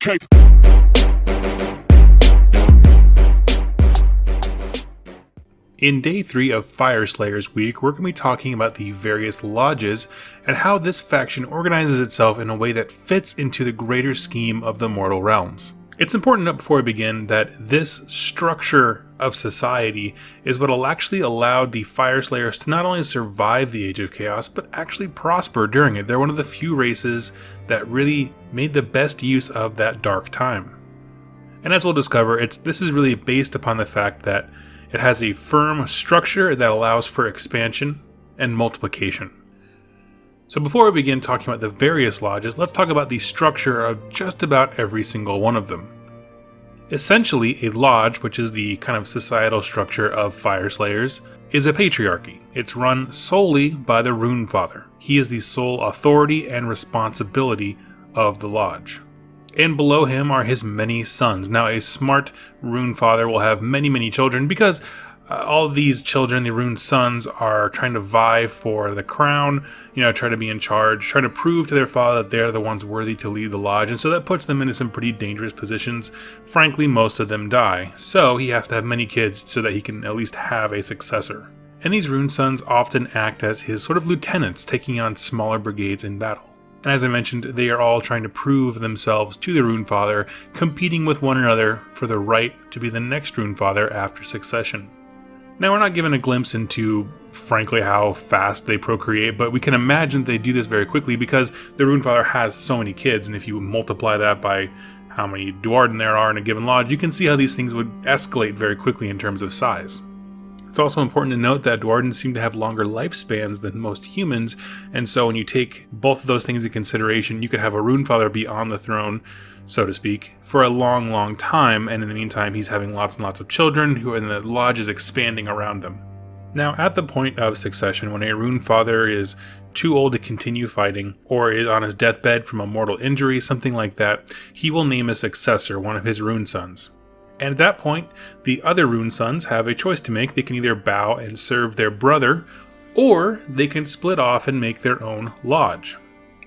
cape. In day 3 of Fyreslayers week, we're going to be talking about the various lodges and how this faction organizes itself in a way that fits into the greater scheme of the mortal realms. It's important to note before we begin that this structure of society is what will actually allow the Fyreslayers to not only survive the Age of Chaos, but actually prosper during it. They're one of the few races that really made the best use of that dark time. And as we'll discover, this is really based upon the fact that it has a firm structure that allows for expansion and multiplication. So before we begin talking about the various lodges, let's talk about the structure of just about every single one of them. Essentially, a lodge, which is the kind of societal structure of Fyreslayers, is a patriarchy. It's run solely by the Rune Father. He is the sole authority and responsibility of the lodge. And below him are his many sons. Now, a smart Rune Father will have many children because all of these children, the Rune sons, are trying to vie for the crown, try to be in charge, trying to prove to their father that they're the ones worthy to lead the lodge, and so that puts them into some pretty dangerous positions. Frankly, most of them die, so he has to have many kids so that he can at least have a successor. And these Rune sons often act as his sort of lieutenants, taking on smaller brigades in battle. And as I mentioned, they are all trying to prove themselves to the Rune Father, competing with one another for the right to be the next Rune Father after succession. Now, we're not given a glimpse into, frankly, how fast they procreate, but we can imagine they do this very quickly because the Rune Father has so many kids, and if you multiply that by how many Duarden there are in a given lodge, you can see how these things would escalate very quickly in terms of size. It's also important to note that Duarden seem to have longer lifespans than most humans, and so when you take both of those things into consideration, you could have a Rune Father be on the throne, so to speak, for a long time, and in the meantime he's having lots and lots of children, and the lodge is expanding around them. Now, at the point of succession, when a Rune Father is too old to continue fighting, or is on his deathbed from a mortal injury, something like that, he will name a successor, one of his Rune sons. And at that point, the other Rune sons have a choice to make. They can either bow and serve their brother, or they can split off and make their own lodge.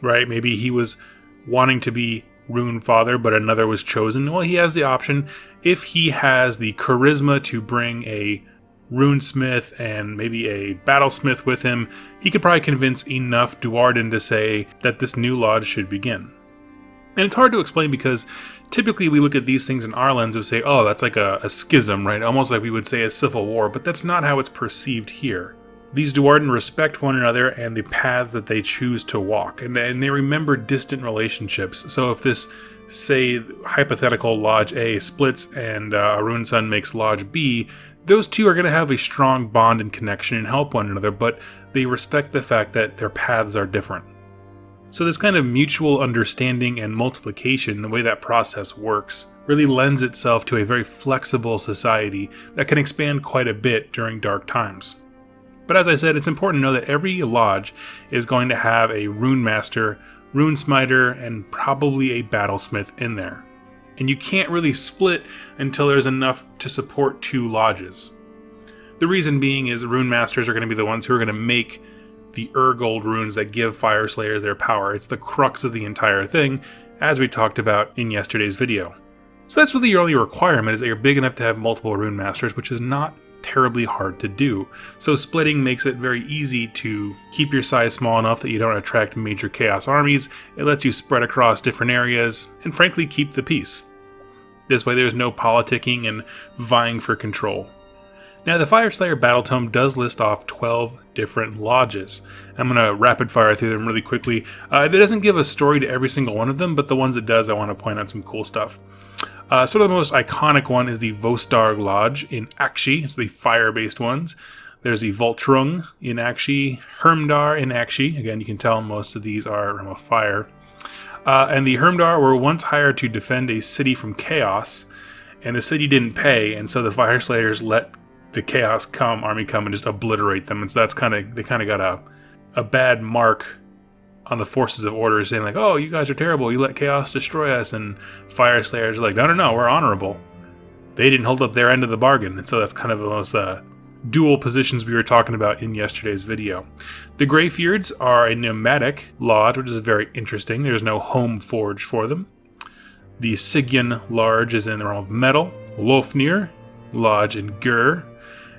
Right? Maybe he was wanting to be Rune Father, but another was chosen. Well, he has the option. If he has the charisma to bring a runesmith and maybe a battlesmith with him, he could probably convince enough Duarden to say that this new lodge should begin. And it's hard to explain because typically we look at these things in our lens and say, oh, that's like a schism, right? Almost like we would say a civil war, but that's not how it's perceived here. These Duarden respect one another and the paths that they choose to walk, and they remember distant relationships. So if this, say, hypothetical Lodge A splits and a Rune Son makes Lodge B, those two are going to have a strong bond and connection and help one another, but they respect the fact that their paths are different. So this kind of mutual understanding and multiplication, the way that process works, really lends itself to a very flexible society that can expand quite a bit during dark times. But as I said, it's important to know that every lodge is going to have a Rune Master, Rune Smiter, and probably a Battlesmith in there. And you can't really split until there's enough to support two lodges. The reason being is the Rune Masters are going to be the ones who are going to make the Urgold runes that give Fyreslayers their power. It's the crux of the entire thing, as we talked about in yesterday's video. So that's really your only requirement, is that you're big enough to have multiple Rune Masters, which is not terribly hard to do. So splitting makes it very easy to keep your size small enough that you don't attract major chaos armies. It lets you spread across different areas, and frankly keep the peace. This way there's no politicking and vying for control. Now, the Fyreslayer Battle Tome does list off 12 different lodges. I'm going to rapid fire through them really quickly. It doesn't give a story to every single one of them, but the ones it does, I want to point out some cool stuff. Sort of the most iconic one is the Vostarg Lodge in Akshi. It's the fire-based ones. There's the Voltrung in Akshi, Hermdar in Akshi. Again, you can tell most of these are from a fire. And the Hermdar were once hired to defend a city from chaos, and the city didn't pay, and so the Fyreslayers let the Chaos army come and just obliterate them. And so that's they kind of got a bad mark on the forces of order, saying like, oh, you guys are terrible, you let Chaos destroy us. And Fyreslayers are like, no, we're honorable. They didn't hold up their end of the bargain. And so that's kind of the most dual positions we were talking about in yesterday's video. The Greyfjords are a nomadic lodge, which is very interesting. There's no home forge for them. The Sigyn Lodge is in the realm of metal. Lofnir Lodge in Gur.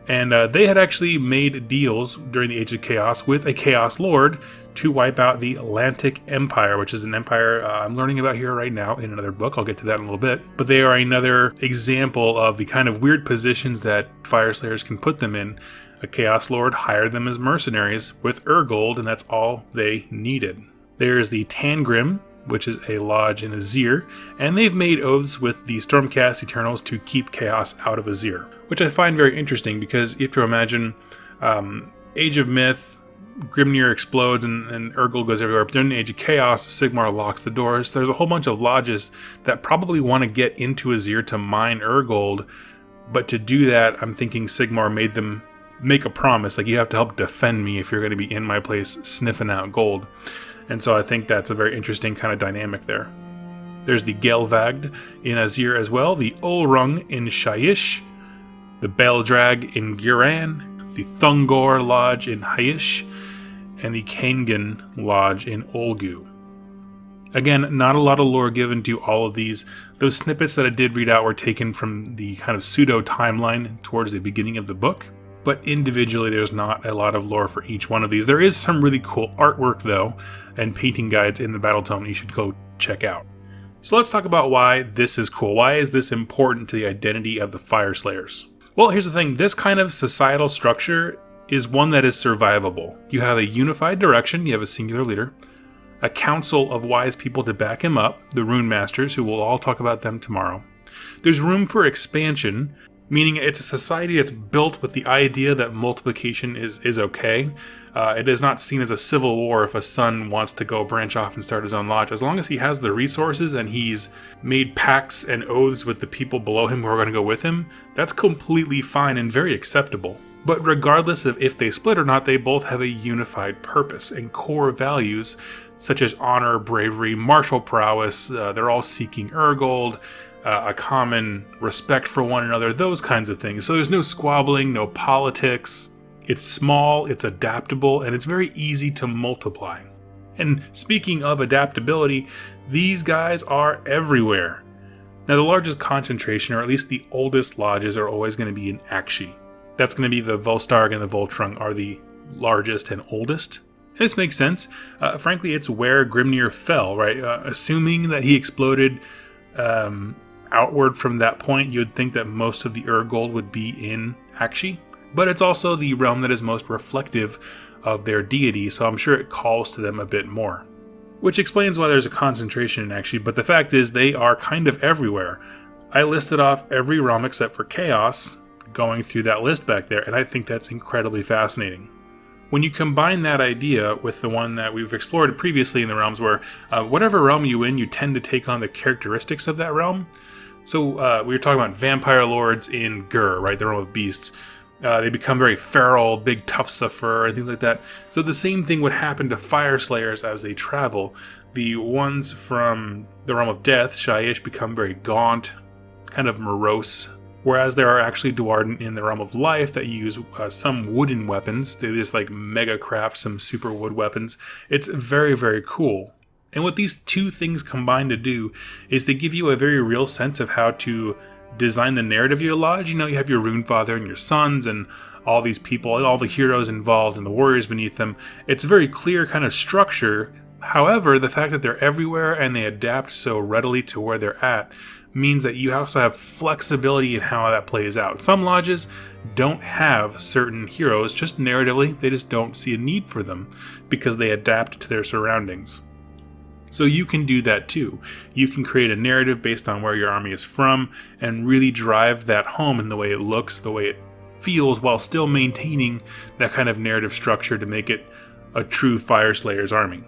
And they had actually made deals during the Age of Chaos with a Chaos Lord to wipe out the Atlantic Empire, which is an empire I'm learning about here right now in another book. I'll get to that in a little bit. But they are another example of the kind of weird positions that Fyreslayers can put them in. A Chaos Lord hired them as mercenaries with Urgold, and that's all they needed. There's the Tangrim, which is a lodge in Azir, and they've made oaths with the Stormcast Eternals to keep chaos out of Azir, which I find very interesting because you have to imagine Age of Myth, Grimnir explodes and Urgold goes everywhere, but during the Age of Chaos, Sigmar locks the doors. There's a whole bunch of lodges that probably want to get into Azir to mine Urgold, but to do that, I'm thinking Sigmar made them make a promise, like you have to help defend me if you're going to be in my place sniffing out gold. And so I think that's a very interesting kind of dynamic there. There's the Gelvagd in Azir as well, the Olrung in Shyish, the Beldrag in Giran, the Thungor Lodge in Haish, and the Kangan Lodge in Olgu. Again, not a lot of lore given to all of these. Those snippets that I did read out were taken from the kind of pseudo-timeline towards the beginning of the book. But individually, there's not a lot of lore for each one of these. There is some really cool artwork, though, and painting guides in the Battle Tome you should go check out. So let's talk about why this is cool. Why is this important to the identity of the Fyreslayers? Well, here's the thing. This kind of societal structure is one that is survivable. You have a unified direction. You have a singular leader. A council of wise people to back him up, the Rune Masters, who we'll all talk about them tomorrow. There's room for expansion, meaning it's a society that's built with the idea that multiplication is okay. It is not seen as a civil war if a son wants to go branch off and start his own lodge. As long as he has the resources and he's made pacts and oaths with the people below him who are going to go with him, that's completely fine and very acceptable. But regardless of if they split or not, they both have a unified purpose and core values such as honor, bravery, martial prowess. They're all seeking Urgold, a common respect for one another, those kinds of things. So there's no squabbling, no politics. It's small, it's adaptable, and it's very easy to multiply. And speaking of adaptability, these guys are everywhere. Now the largest concentration, or at least the oldest lodges, are always going to be in Akshi. That's going to be the Volstarg and the Voltrung are the largest and oldest. And this makes sense. Frankly, it's where Grimnir fell, right? Assuming that he exploded outward from that point, you would think that most of the Urgold would be in Akshi. But it's also the realm that is most reflective of their deity, so I'm sure it calls to them a bit more. Which explains why there's a concentration in Akshi, but the fact is they are kind of everywhere. I listed off every realm except for Chaos, going through that list back there, and I think that's incredibly fascinating. When you combine that idea with the one that we've explored previously in the realms where whatever realm you win, you tend to take on the characteristics of that realm. So we were talking about vampire lords in Gur, right? The realm of beasts. They become very feral, big tufts of fur, and things like that. So the same thing would happen to Fyreslayers as they travel. The ones from the realm of death, Shyish, become very gaunt, kind of morose. Whereas there are actually Duarden in the realm of life that use some wooden weapons. They just like mega craft some super wood weapons. It's very, very cool. And what these two things combine to do is they give you a very real sense of how to design the narrative of your lodge. You know, you have your Rune Father and your sons and all these people and all the heroes involved and the warriors beneath them. It's a very clear kind of structure. However, the fact that they're everywhere and they adapt so readily to where they're at means that you also have flexibility in how that plays out. Some lodges don't have certain heroes, just narratively, they just don't see a need for them because they adapt to their surroundings. So you can do that too. You can create a narrative based on where your army is from and really drive that home in the way it looks, the way it feels, while still maintaining that kind of narrative structure to make it a true Fyreslayers army.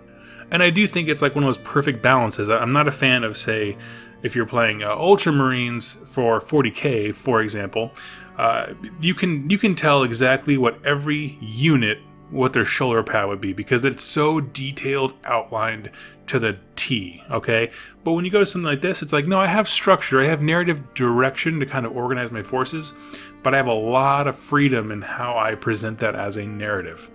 And I do think it's like one of those perfect balances. I'm not a fan of, say, if you're playing Ultramarines for 40k, for example, you can tell exactly what every unit, what their shoulder pad would be, because it's so detailed, outlined to the T, okay? But when you go to something like this, it's like, no, I have structure, I have narrative direction to kind of organize my forces, but I have a lot of freedom in how I present that as a narrative.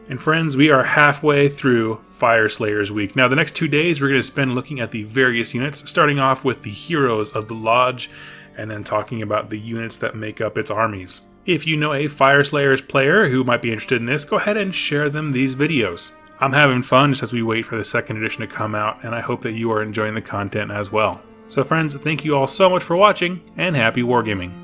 And friends, we are halfway through Fyreslayers week. Now the next 2 days we're going to spend looking at the various units, starting off with the heroes of the Lodge, and then talking about the units that make up its armies. If you know a Fyreslayers player who might be interested in this, go ahead and share them these videos. I'm having fun just as we wait for the second edition to come out, and I hope that you are enjoying the content as well. So friends, thank you all so much for watching, and happy wargaming.